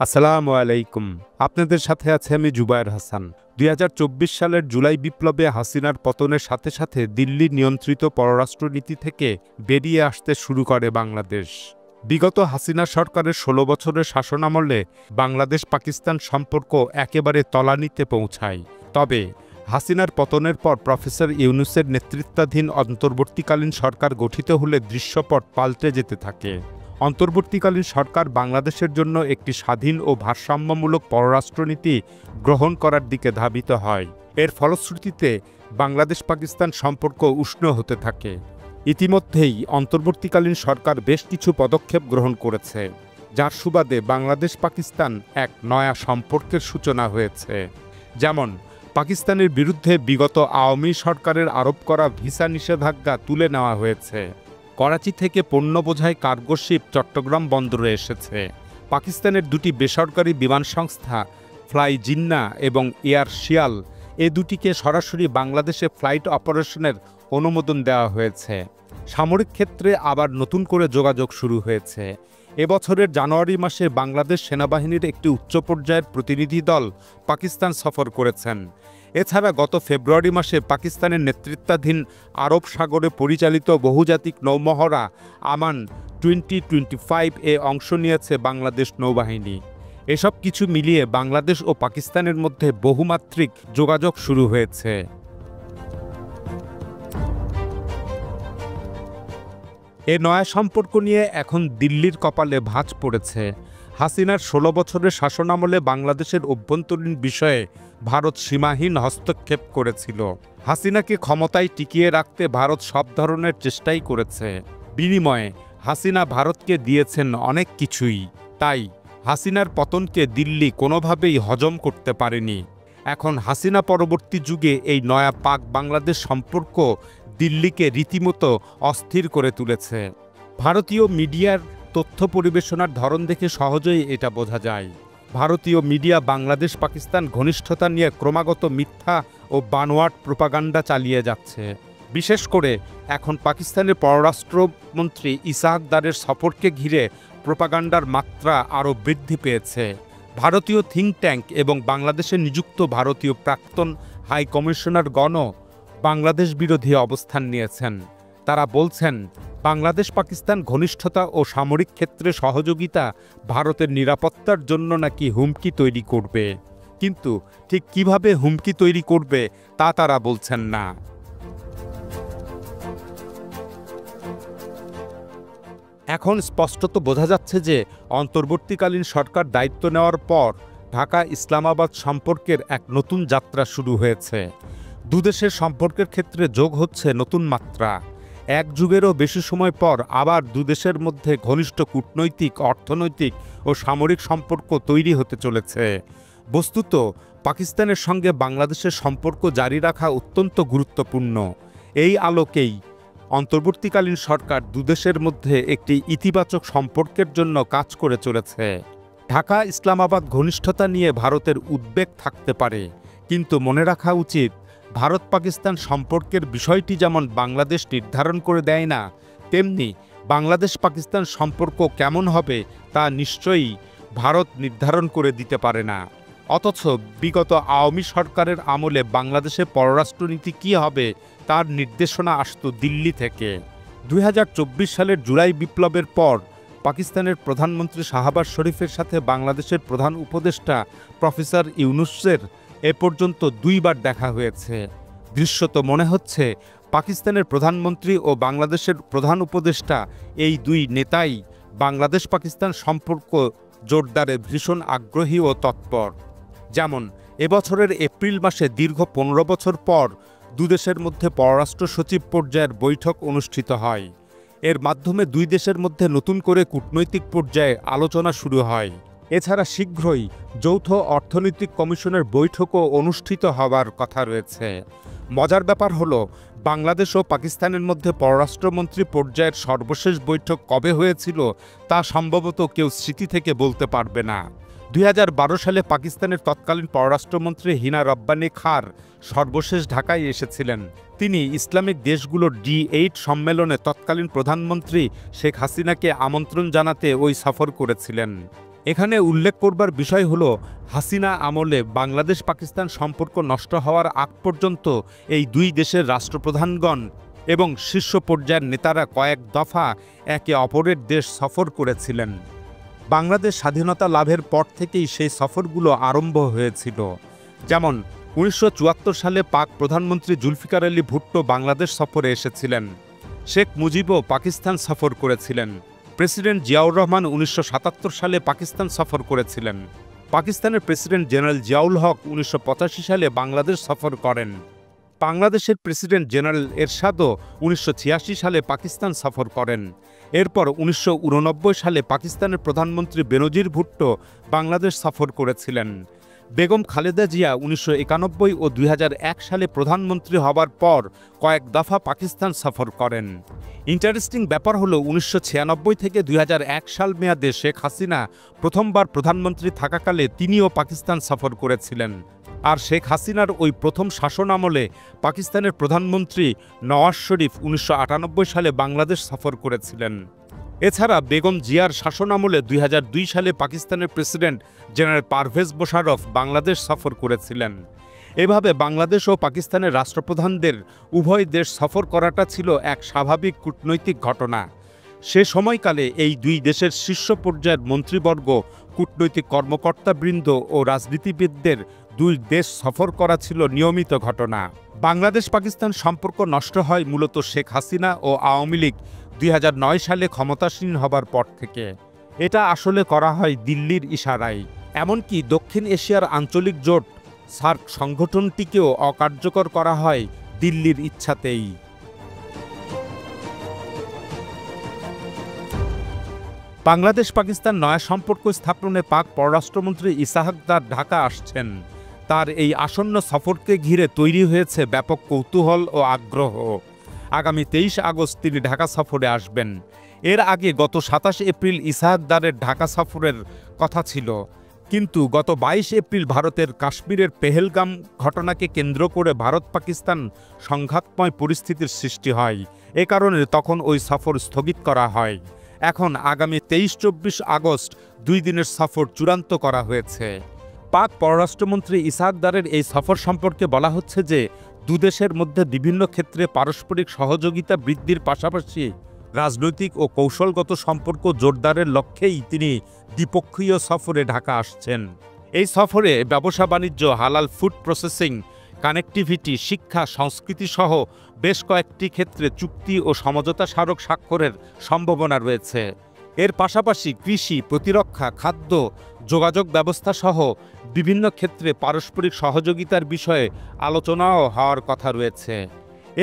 আসসালামু আলাইকুম। আপনাদের সাথে আছে আমি জুবায়ের হাসান। ২০২৪ সালের জুলাই বিপ্লবে হাসিনার পতনের সাথে সাথে দিল্লি নিয়ন্ত্রিত পররাষ্ট্রনীতি থেকে বেরিয়ে আসতে শুরু করে বাংলাদেশ। বিগত হাসিনা সরকারের ১৬ বছরের শাসনামলে বাংলাদেশ পাকিস্তান সম্পর্ক একেবারে তলানিতে পৌঁছায়। তবে হাসিনার পতনের পর প্রফেসর ইউনূসের নেতৃত্বাধীন অন্তর্বর্তীকালীন সরকার গঠিত হলে দৃশ্যপট পাল্টে যেতে থাকে। অন্তর্বর্তীকালীন সরকার বাংলাদেশের জন্য একটি স্বাধীন ও ভারসাম্যমূলক পররাষ্ট্রনীতি গ্রহণ করার দিকে ধাবিত হয়। এর ফলশ্রুতিতে বাংলাদেশ পাকিস্তান সম্পর্ক উষ্ণ হতে থাকে। ইতিমধ্যেই অন্তর্বর্তীকালীন সরকার বেশ কিছু পদক্ষেপ গ্রহণ করেছে, যার সুবাদে বাংলাদেশ পাকিস্তান এক নয়া সম্পর্কের সূচনা হয়েছে। যেমন পাকিস্তানের বিরুদ্ধে বিগত আওয়ামী সরকারের আরোপ করা ভিসা নিষেধাজ্ঞা তুলে নেওয়া হয়েছে। করাচি থেকে পণ্য বোঝাই কার্গো শিপ চট্টগ্রাম বন্দরে এসেছে। পাকিস্তানের দুটি বেসরকারি বিমান সংস্থা ফ্লাই জিন্না এবং এয়ার শিয়াল এ দুটিকে সরাসরি বাংলাদেশে ফ্লাইট অপারেশনের অনুমোদন দেওয়া হয়েছে। সামরিক ক্ষেত্রে আবার নতুন করে যোগাযোগ শুরু হয়েছে। এবছরের জানুয়ারি মাসে বাংলাদেশ সেনাবাহিনীর একটি উচ্চ পর্যায়ের প্রতিনিধি দল পাকিস্তান সফর করেছেন। এছাড়া গত ফেব্রুয়ারি মাসে পাকিস্তানের নেতৃত্বাধীন আরব সাগরে পরিচালিত বহুজাতিক নৌমহড়া আমান 2025 এ অংশ নিয়েছে বাংলাদেশ নৌবাহিনী। এসব কিছু মিলিয়ে বাংলাদেশ ও পাকিস্তানের মধ্যে বহুমাত্রিক যোগাযোগ শুরু হয়েছে। এ নয়া সম্পর্ক নিয়ে এখন দিল্লির কপালে ভাঁজ পড়েছে। হাসিনার ১৬ বছরের শাসনামলে বাংলাদেশের অভ্যন্তরীণ বিষয়ে ভারত সীমাহীন হস্তক্ষেপ করেছিল। হাসিনাকে ক্ষমতায় টিকিয়ে রাখতে ভারত সব ধরনের চেষ্টাই করেছে। বিনিময়ে হাসিনা ভারতকে দিয়েছেন অনেক কিছুই। তাই হাসিনার পতনকে দিল্লি কোনোভাবেই হজম করতে পারেনি। এখন হাসিনা পরবর্তী যুগে এই নয়া পাক বাংলাদেশ সম্পর্ক দিল্লিকে রীতিমতো অস্থির করে তুলেছে। ভারতীয় মিডিয়ার তথ্য পরিবেশনার ধরন দেখে সহজেই এটা বোঝা যায়। ভারতীয় মিডিয়া বাংলাদেশ পাকিস্তান ঘনিষ্ঠতা নিয়ে ক্রমাগত মিথ্যা ও বানোয়াট প্রোপাগান্ডা চালিয়ে যাচ্ছে। বিশেষ করে এখন পাকিস্তানের পররাষ্ট্রমন্ত্রী ইসাহাক দারের সফরকে ঘিরে প্রোপাগান্ডার মাত্রা আরও বৃদ্ধি পেয়েছে। ভারতীয় থিঙ্ক ট্যাঙ্ক এবং বাংলাদেশে নিযুক্ত ভারতীয় প্রাক্তন হাই কমিশনারগণও বাংলাদেশ বিরোধী অবস্থান নিয়েছেন। তারা বলছেন, বাংলাদেশ পাকিস্তান ঘনিষ্ঠতা ও সামরিক ক্ষেত্রে সহযোগিতা ভারতের নিরাপত্তার জন্য নাকি হুমকি তৈরি করবে, কিন্তু ঠিক কিভাবে হুমকি তৈরি করবে তা তারা বলছেন না। এখন স্পষ্টত বোঝা যাচ্ছে যে অন্তর্বর্তীকালীন সরকার দায়িত্ব নেওয়ার পর ঢাকা ইসলামাবাদ সম্পর্কের এক নতুন যাত্রা শুরু হয়েছে। দুদেশের সম্পর্কের ক্ষেত্রে যোগ হচ্ছে নতুন মাত্রা। এক যুগেরও বেশি সময় পর আবার দুদেশের মধ্যে ঘনিষ্ঠ কূটনৈতিক, অর্থনৈতিক ও সামরিক সম্পর্ক তৈরি হতে চলেছে। বস্তুত পাকিস্তানের সঙ্গে বাংলাদেশের সম্পর্ক জারি রাখা অত্যন্ত গুরুত্বপূর্ণ। এই আলোকেই অন্তর্বর্তীকালীন সরকার দুদেশের মধ্যে একটি ইতিবাচক সম্পর্কের জন্য কাজ করে চলেছে। ঢাকা ইসলামাবাদ ঘনিষ্ঠতা নিয়ে ভারতের উদ্বেগ থাকতে পারে, কিন্তু মনে রাখা উচিত ভারত পাকিস্তান সম্পর্কের বিষয়টি যেমন বাংলাদেশ নির্ধারণ করে দেয় না, তেমনি বাংলাদেশ পাকিস্তান সম্পর্ক কেমন হবে তা নিশ্চয়ই ভারত নির্ধারণ করে দিতে পারে না। অথচ বিগত আওয়ামী সরকারের আমলে বাংলাদেশের পররাষ্ট্রনীতি কী হবে তার নির্দেশনা আসত দিল্লি থেকে। ২০২৪ সালের জুলাই বিপ্লবের পর পাকিস্তানের প্রধানমন্ত্রী শাহবাজ শরীফের সাথে বাংলাদেশের প্রধান উপদেষ্টা প্রফেসর ইউনূসের এ পর্যন্ত ২ বার দেখা হয়েছে। দৃশ্যত মনে হচ্ছে পাকিস্তানের প্রধানমন্ত্রী ও বাংলাদেশের প্রধান উপদেষ্টা এই ২ নেতাই বাংলাদেশ পাকিস্তান সম্পর্ক জোরদারে ভীষণ আগ্রহী ও তৎপর। যেমন এবছরের এপ্রিল মাসে দীর্ঘ ১৫ বছর পর দুদেশের মধ্যে পররাষ্ট্র সচিব পর্যায়ের বৈঠক অনুষ্ঠিত হয়। এর মাধ্যমে ২ দেশের মধ্যে নতুন করে কূটনৈতিক পর্যায়ে আলোচনা শুরু হয়। এছাড়া শীঘ্রই যৌথ অর্থনৈতিক কমিশনের বৈঠকও অনুষ্ঠিত হওয়ার কথা রয়েছে। মজার ব্যাপার হলো, বাংলাদেশ ও পাকিস্তানের মধ্যে পররাষ্ট্রমন্ত্রী পর্যায়ের সর্বশেষ বৈঠক কবে হয়েছিল তা সম্ভবত কেউ স্মৃতি থেকে বলতে পারবে না। ২০১২ সালে পাকিস্তানের তৎকালীন পররাষ্ট্রমন্ত্রী হিনা রব্বানী খার সর্বশেষ ঢাকায় এসেছিলেন। তিনি ইসলামিক দেশগুলোর G8 সম্মেলনে তৎকালীন প্রধানমন্ত্রী শেখ হাসিনাকে আমন্ত্রণ জানাতে ওই সফর করেছিলেন। এখানে উল্লেখ করবার বিষয় হলো, হাসিনা আমলে বাংলাদেশ পাকিস্তান সম্পর্ক নষ্ট হওয়ার আগ পর্যন্ত এই দুই দেশের রাষ্ট্রপ্রধানগণ এবং শীর্ষ পর্যায়ের নেতারা কয়েক দফা একে অপরের দেশ সফর করেছিলেন। বাংলাদেশ স্বাধীনতা লাভের পর থেকেই সেই সফরগুলো আরম্ভ হয়েছিল। যেমন 1974 সালে পাক প্রধানমন্ত্রী জুলফিকার আলী ভুট্টো বাংলাদেশ সফরে এসেছিলেন। শেখ মুজিবও পাকিস্তান সফর করেছিলেন। প্রেসিডেন্ট জিয়াউর রহমান 1977 সালে পাকিস্তান সফর করেছিলেন। পাকিস্তানের প্রেসিডেন্ট জেনারেল জিয়াউল হক 1985 সালে বাংলাদেশ সফর করেন। বাংলাদেশের প্রেসিডেন্ট জেনারেল এরশাদও 1986 সালে পাকিস্তান সফর করেন। এরপর 1989 সালে পাকিস্তানের প্রধানমন্ত্রী বেনজির ভুট্টো বাংলাদেশ সফর করেছিলেন। বেগম খালেদা জিয়া 1991 ও 2001 সালে প্রধানমন্ত্রী হবার পর কয়েক দফা পাকিস্তান সফর করেন। ইন্টারেস্টিং ব্যাপার হলো 1996 থেকে 2001 সাল মেয়াদে শেখ হাসিনা প্রথমবার প্রধানমন্ত্রী থাকাকালে তিনিও পাকিস্তান সফর করেছিলেন। আর শেখ হাসিনার ওই প্রথম শাসন আমলে পাকিস্তানের প্রধানমন্ত্রী নওয়াজ শরীফ 1998 সালে বাংলাদেশ সফর করেছিলেন। এছাড়া বেগম জিয়ার শাসন আমলে 2002 সালে পাকিস্তানের প্রেসিডেন্ট জেনারেল পারভেজ মোশাররফ বাংলাদেশ সফর করেছিলেন। এভাবে বাংলাদেশ ও পাকিস্তানের রাষ্ট্রপ্রধানদের উভয় দেশ সফর করাটা ছিল এক স্বাভাবিক কূটনৈতিক ঘটনা। সে সময়কালে এই দুই দেশের শীর্ষ পর্যায়ের মন্ত্রীবর্গ, কূটনৈতিক কর্মকর্তাবৃন্দ ও রাজনীতিবিদদের দুই দেশ সফর করা ছিল নিয়মিত ঘটনা। বাংলাদেশ পাকিস্তান সম্পর্ক নষ্ট হয় মূলত শেখ হাসিনা ও আওয়ামী লীগ 2009 সালে ক্ষমতাসীন হবার পর থেকে। এটা আসলে করা হয় দিল্লির ইশারায়। এমনকি দক্ষিণ এশিয়ার আঞ্চলিক জোট সার্ক সংগঠনটিকেও অকার্যকর করা হয় দিল্লির ইচ্ছাতেই। বাংলাদেশ পাকিস্তান নয়া সম্পর্ক স্থাপনে পাক পররাষ্ট্রমন্ত্রী ইসাহাক দার ঢাকা আসছেন। তার এই আসন্ন সফরকে ঘিরে তৈরি হয়েছে ব্যাপক কৌতূহল ও আগ্রহ। আগামী 23 আগস্ট তিনি ঢাকা সফরে আসবেন। এর আগে গত 27 এপ্রিল ইসাহাক দারের ঢাকা সফরের কথা ছিল, কিন্তু গত 22 এপ্রিল ভারতের কাশ্মীরের পেহেলগাম ঘটনাকে কেন্দ্র করে ভারত পাকিস্তান সংঘাতময় পরিস্থিতির সৃষ্টি হয়। এ কারণে তখন ওই সফর স্থগিত করা হয়। এখন আগামী 23-24 আগস্ট 2 দিনের সফর চূড়ান্ত করা হয়েছে। পাক পররাষ্ট্রমন্ত্রী ইসাহাক দারের এই সফর সম্পর্কে বলা হচ্ছে যে দুদেশের মধ্যে বিভিন্ন ক্ষেত্রে পারস্পরিক সহযোগিতা বৃদ্ধির পাশাপাশি রাজনৈতিক ও কৌশলগত সম্পর্ক জোরদারের লক্ষ্যেই তিনি দ্বিপক্ষীয় সফরে ঢাকা আসছেন। এই সফরে ব্যবসা বাণিজ্য, হালাল ফুড প্রসেসিং, কানেক্টিভিটি, শিক্ষা, সংস্কৃতি সহ বেশ কয়েকটি ক্ষেত্রে চুক্তি ও সমঝোতা স্মারক স্বাক্ষরের সম্ভাবনা রয়েছে। এর পাশাপাশি কৃষি, প্রতিরক্ষা, খাদ্য, যোগাযোগ ব্যবস্থা সহ বিভিন্ন ক্ষেত্রে পারস্পরিক সহযোগিতার বিষয়ে আলোচনাও হওয়ার কথা রয়েছে।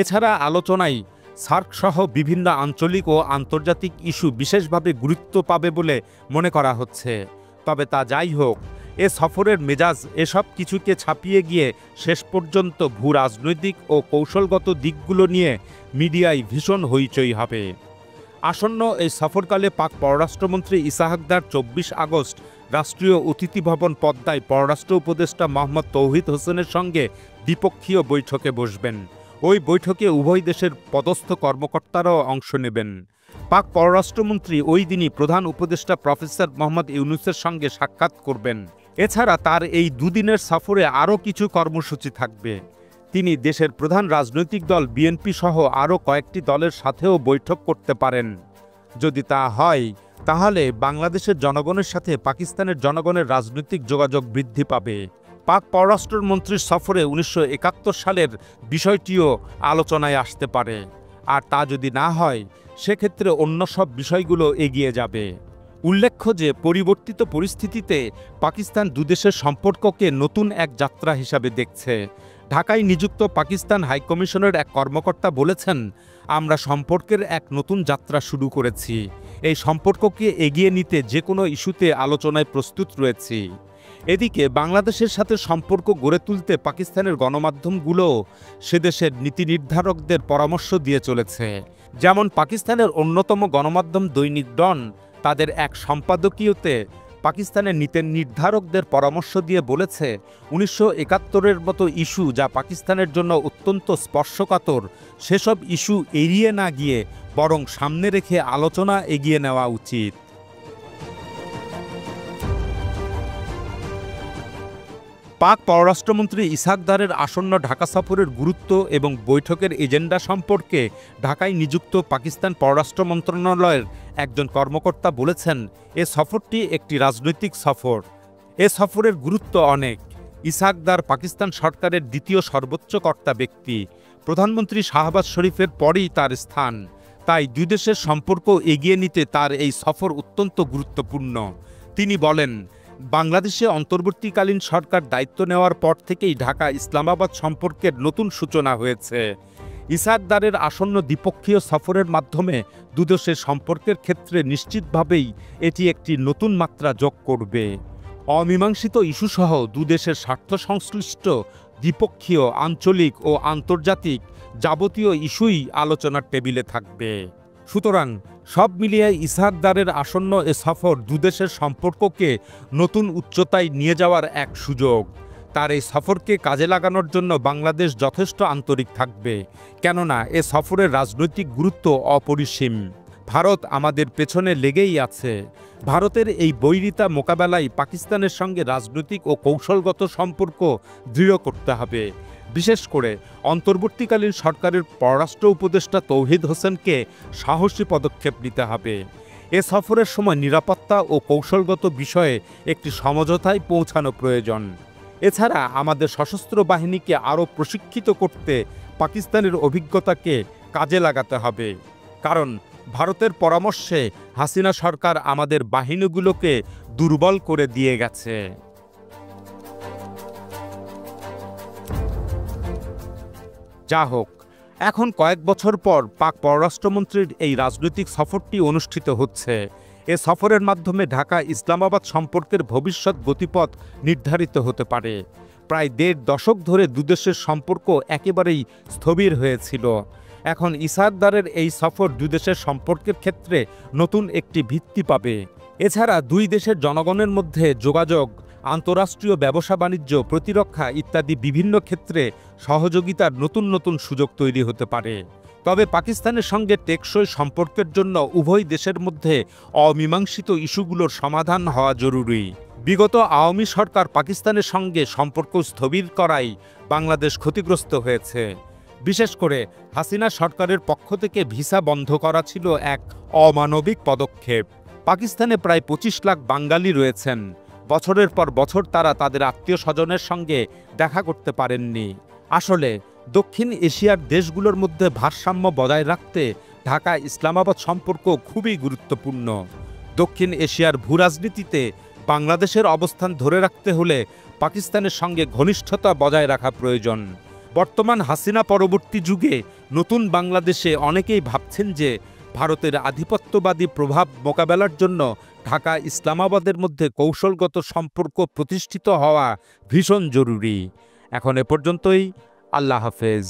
এছাড়া আলোচনায় সার্ক সহ বিভিন্ন আঞ্চলিক ও আন্তর্জাতিক ইস্যু বিশেষভাবে গুরুত্ব পাবে বলে মনে করা হচ্ছে। তবে তা যাই হোক, এ সফরের মেজাজ এসব কিছুকে ছাপিয়ে গিয়ে শেষ পর্যন্ত ভূ রাজনৈতিক ও কৌশলগত দিকগুলো নিয়ে মিডিয়ায় ভীষণ হইচই হবে। আসন্ন এই সফরকালে পাক পররাষ্ট্রমন্ত্রী ইসাহাক দার 24 আগস্ট রাষ্ট্রীয় অতিথি ভবন পদ্মায় পররাষ্ট্র উপদেষ্টা মোহাম্মদ তৌহিদ হোসেনের সঙ্গে দ্বিপক্ষীয় বৈঠকে বসবেন। ওই বৈঠকে উভয় দেশের পদস্থ কর্মকর্তারাও অংশ নেবেন। পাক পররাষ্ট্রমন্ত্রী ওই দিনই প্রধান উপদেষ্টা প্রফেসর মোহাম্মদ ইউনূসের সঙ্গে সাক্ষাৎ করবেন। এছাড়া তার এই দুদিনের সফরে আরও কিছু কর্মসূচি থাকবে। তিনি দেশের প্রধান রাজনৈতিক দল বিএনপি সহ আরও কয়েকটি দলের সাথেও বৈঠক করতে পারেন। যদি তা হয় তাহলে বাংলাদেশের জনগণের সাথে পাকিস্তানের জনগণের রাজনৈতিক যোগাযোগ বৃদ্ধি পাবে। পাক পররাষ্ট্রমন্ত্রীর সফরে 1971 সালের বিষয়টিও আলোচনায় আসতে পারে। আর তা যদি না হয় সেক্ষেত্রে অন্য সব বিষয়গুলো এগিয়ে যাবে। উল্লেখ্য যে পরিবর্তিত পরিস্থিতিতে পাকিস্তান দুদেশের সম্পর্ককে নতুন এক যাত্রা হিসাবে দেখছে। ঢাকায় নিযুক্ত পাকিস্তান হাইকমিশনের এক কর্মকর্তা বলেছেন, আমরা সম্পর্কের এক নতুন যাত্রা শুরু করেছি। এই সম্পর্ককে এগিয়ে নিতে যে কোনো ইস্যুতে আলোচনায় প্রস্তুত রয়েছি। এদিকে বাংলাদেশের সাথে সম্পর্ক গড়ে তুলতে পাকিস্তানের গণমাধ্যমগুলো সেদেশের নীতি নির্ধারকদের পরামর্শ দিয়ে চলেছে। যেমন পাকিস্তানের অন্যতম গণমাধ্যম দৈনিক ডন তাদের এক সম্পাদকীয়তে পাকিস্তানের নীতি নির্ধারকদের পরামর্শ দিয়ে বলেছে 1971-এর মতো ইস্যু যা পাকিস্তানের জন্য অত্যন্ত স্পর্শকাতর সেসব ইস্যু এড়িয়ে না গিয়ে বরং সামনে রেখে আলোচনা এগিয়ে নেওয়া উচিত। পাক পররাষ্ট্রমন্ত্রী ইসহাক দারের আসন্ন ঢাকা সফরের গুরুত্ব এবং বৈঠকের এজেন্ডা সম্পর্কে ঢাকায় নিযুক্ত পাকিস্তান পররাষ্ট্র মন্ত্রণালয়ের একজন কর্মকর্তা বলেছেন, এ সফরটি একটি রাজনৈতিক সফর। এ সফরের গুরুত্ব অনেক। ইসহাক দার পাকিস্তান সরকারের দ্বিতীয় সর্বোচ্চ কর্তা ব্যক্তি। প্রধানমন্ত্রী শাহবাজ শরীফের পরেই তার স্থান। তাই দুই দেশের সম্পর্ক এগিয়ে নিতে তার এই সফর অত্যন্ত গুরুত্বপূর্ণ। তিনি বলেন, বাংলাদেশে অন্তর্বর্তীকালীন সরকার দায়িত্ব নেওয়ার পর থেকেই ঢাকা ইসলামাবাদ সম্পর্কের নতুন সূচনা হয়েছে। ইসহাক দারের আসন্ন দ্বিপক্ষীয় সফরের মাধ্যমে দুদেশের সম্পর্কের ক্ষেত্রে নিশ্চিতভাবেই এটি একটি নতুন মাত্রা যোগ করবে। অমীমাংসিত ইস্যুসহ দুদেশের স্বার্থ সংশ্লিষ্ট দ্বিপক্ষীয়, আঞ্চলিক ও আন্তর্জাতিক যাবতীয় ইস্যুই আলোচনার টেবিলে থাকবে। সুতরাং সব মিলিয়ে ইসহাক দারের আসন্ন এ সফর দুদেশের সম্পর্ককে নতুন উচ্চতায় নিয়ে যাওয়ার এক সুযোগ। তার এই সফরকে কাজে লাগানোর জন্য বাংলাদেশ যথেষ্ট আন্তরিক থাকবে, কেননা এ সফরের রাজনৈতিক গুরুত্ব অপরিসীম। ভারত আমাদের পেছনে লেগেই আছে। ভারতের এই বৈরিতা মোকাবেলায় পাকিস্তানের সঙ্গে রাজনৈতিক ও কৌশলগত সম্পর্ক দৃঢ় করতে হবে। বিশেষ করে অন্তর্বর্তীকালীন সরকারের পররাষ্ট্র উপদেষ্টা তৌহিদ হোসেনকে সাহসী পদক্ষেপ নিতে হবে। এ সফরের সময় নিরাপত্তা ও কৌশলগত বিষয়ে একটি সমঝোতায় পৌঁছানো প্রয়োজন। এছাড়া আমাদের সশস্ত্র বাহিনীকে আরও প্রশিক্ষিত করতে পাকিস্তানের অভিজ্ঞতাকে কাজে লাগাতে হবে, কারণ ভারতের পরামর্শে হাসিনা সরকার আমাদের বাহিনীগুলোকে দুর্বল করে দিয়ে গেছে। যা হোক, এখন কয়েক বছর পর পাক পররাষ্ট্রমন্ত্রীর এই রাজনৈতিক সফরটি অনুষ্ঠিত হচ্ছে। এ সফরের মাধ্যমে ঢাকা ইসলামাবাদ সম্পর্কের ভবিষ্যৎ গতিপথ নির্ধারিত হতে পারে। প্রায় ১.৫ দশক ধরে দুদেশের সম্পর্ক একেবারেই স্থবির হয়েছিল। এখন ইসহাক দারের এই সফর দুদেশের সম্পর্কের ক্ষেত্রে নতুন একটি ভিত্তি পাবে। এছাড়া দুই দেশের জনগণের মধ্যে যোগাযোগ, আন্তঃরাষ্ট্রীয় ব্যবসা বাণিজ্য, প্রতিরক্ষা ইত্যাদি বিভিন্ন ক্ষেত্রে সহযোগিতার নতুন নতুন সুযোগ তৈরি হতে পারে। তবে পাকিস্তানের সঙ্গে টেকসই সম্পর্কের জন্য উভয় দেশের মধ্যে অমীমাংসিত ইস্যুগুলোর সমাধান হওয়া জরুরি। বিগত আওয়ামী সরকার পাকিস্তানের সঙ্গে সম্পর্ক স্থবির করায় বাংলাদেশ ক্ষতিগ্রস্ত হয়েছে। বিশেষ করে হাসিনা সরকারের পক্ষ থেকে ভিসা বন্ধ করা ছিল এক অমানবিক পদক্ষেপ। পাকিস্তানে প্রায় ২৫ লাখ বাঙালি রয়েছেন। বছরের পর বছর তারা তাদের আত্মীয় স্বজনের সঙ্গে দেখা করতে পারেননি। আসলে দক্ষিণ এশিয়ার দেশগুলোর মধ্যে ভারসাম্য বজায় রাখতে ঢাকা ইসলামাবাদ সম্পর্ক খুবই গুরুত্বপূর্ণ। দক্ষিণ এশিয়ার ভূরাজনীতিতে বাংলাদেশের অবস্থান ধরে রাখতে হলে পাকিস্তানের সঙ্গে ঘনিষ্ঠতা বজায় রাখা প্রয়োজন। বর্তমান হাসিনা পরবর্তী যুগে নতুন বাংলাদেশে অনেকেই ভাবছেন যে ভারতের আধিপত্যবাদী প্রভাব মোকাবেলার জন্য ঢাকা ইসলামাবাদের মধ্যে কৌশলগত সম্পর্ক প্রতিষ্ঠিত হওয়া ভীষণ জরুরি। এখন এ পর্যন্তই। আল্লাহ হাফেজ।